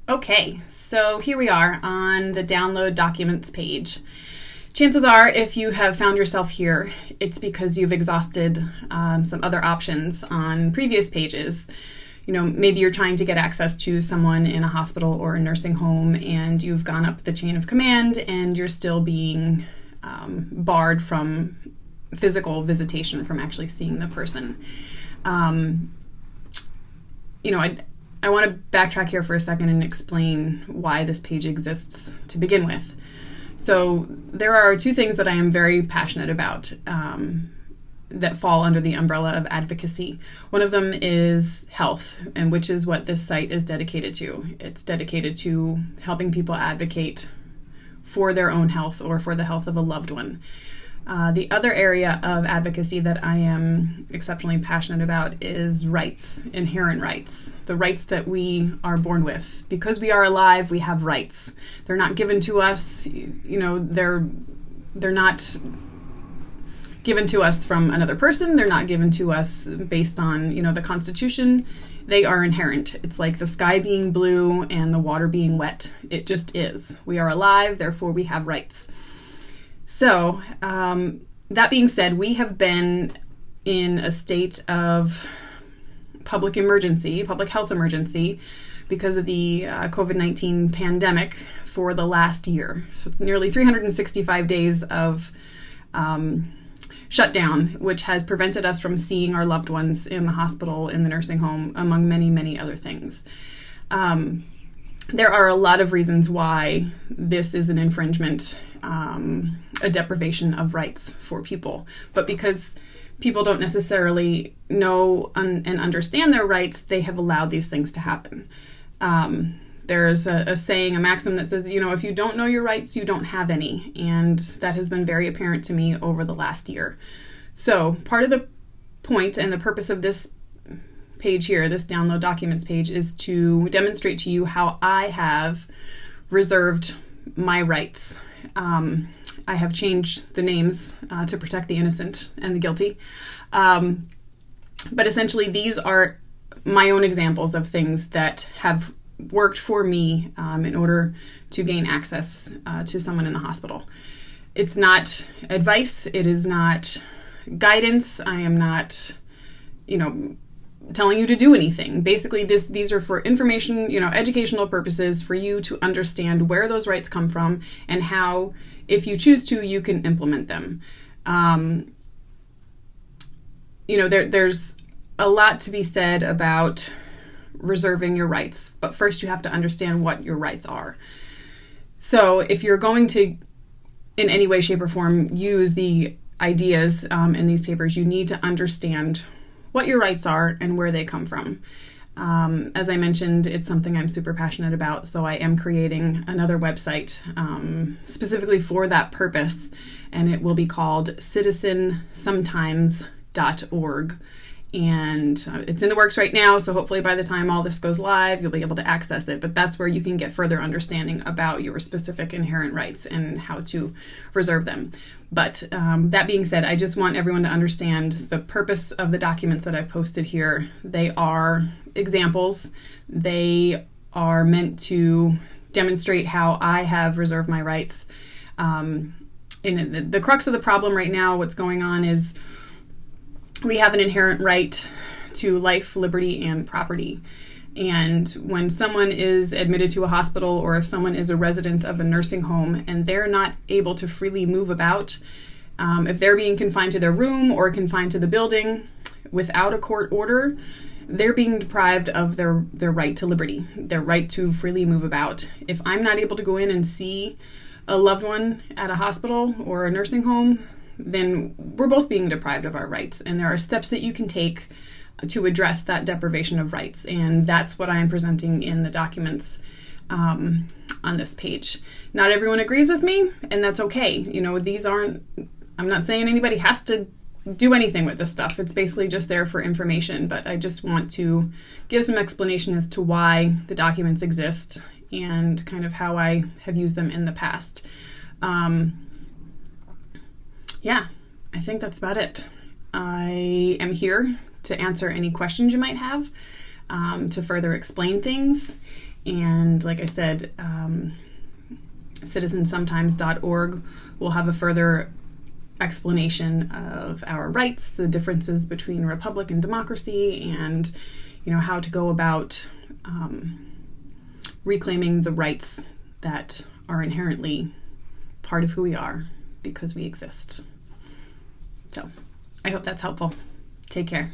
Okay, so here we are on the download documents page. Chances are, if you have found yourself here, it's because you've exhausted some other options on previous pages. You know, maybe you're trying to get access to someone in a hospital or a nursing home, and you've gone up the chain of command, and you're still being barred from physical visitation, from actually seeing the person. I want to backtrack here for a second and explain why this page exists to begin with. So there are two things that I am very passionate about that fall under the umbrella of advocacy. One of them is health, and which is what this site is dedicated to. It's dedicated to helping people advocate for their own health or for the health of a loved one. The other area of advocacy that I am exceptionally passionate about is rights, inherent rights, the rights that we are born with. Because we are alive, we have rights. They're not given to us, they're not given to us from another person. They're not given to us based on, the Constitution. They are inherent. It's like the sky being blue and the water being wet. It just is. We are alive, therefore we have rights. So, that being said, we have been in a state of public health emergency, because of the COVID-19 pandemic for the last year. So nearly 365 days of shutdown, which has prevented us from seeing our loved ones in the hospital, in the nursing home, among many, many other things. There are a lot of reasons why this is an infringement, a deprivation of rights for people. But because people don't necessarily know and understand their rights, they have allowed these things to happen. There's a saying, a maxim that says, if you don't know your rights, you don't have any. And that has been very apparent to me over the last year. So part of the point and the purpose of this page here, this download documents page, is to demonstrate to you how I have reserved my rights. I have changed the names to protect the innocent and the guilty. But essentially, these are my own examples of things that have worked for me in order to gain access to someone in the hospital. It's not advice. It is not guidance. I am not, telling you to do anything. Basically, these are for information, educational purposes, for you to understand where those rights come from and how, if you choose to, you can implement them. There's a lot to be said about reserving your rights, but first you have to understand what your rights are. So if you're going to, in any way, shape, or form, use the ideas in these papers, you need to understand what your rights are and where they come from. As I mentioned, it's something I'm super passionate about, so I am creating another website specifically for that purpose, and it will be called citizensometimes.org. And it's in the works right now, so hopefully by the time all this goes live, you'll be able to access it. But that's where you can get further understanding about your specific inherent rights and how to reserve them. But that being said, I just want everyone to understand the purpose of the documents that I've posted here. They are examples. They are meant to demonstrate how I have reserved my rights. In the crux of the problem right now, what's going on is we have an inherent right to life, liberty, and property. And when someone is admitted to a hospital, or if someone is a resident of a nursing home and they're not able to freely move about, if they're being confined to their room or confined to the building without a court order, they're being deprived of their right to liberty, their right to freely move about. If I'm not able to go in and see a loved one at a hospital or a nursing home, then we're both being deprived of our rights. And there are steps that you can take to address that deprivation of rights. And that's what I am presenting in the documents on this page. Not everyone agrees with me, and that's okay. I'm not saying anybody has to do anything with this stuff. It's basically just there for information, but I just want to give some explanation as to why the documents exist and kind of how I have used them in the past. I think that's about it. I am here to answer any questions you might have, to further explain things, And like I said, citizensometimes.org will have a further explanation of our rights, the differences between republic and democracy, and how to go about reclaiming the rights that are inherently part of who we are because we exist. So I hope that's helpful. Take care.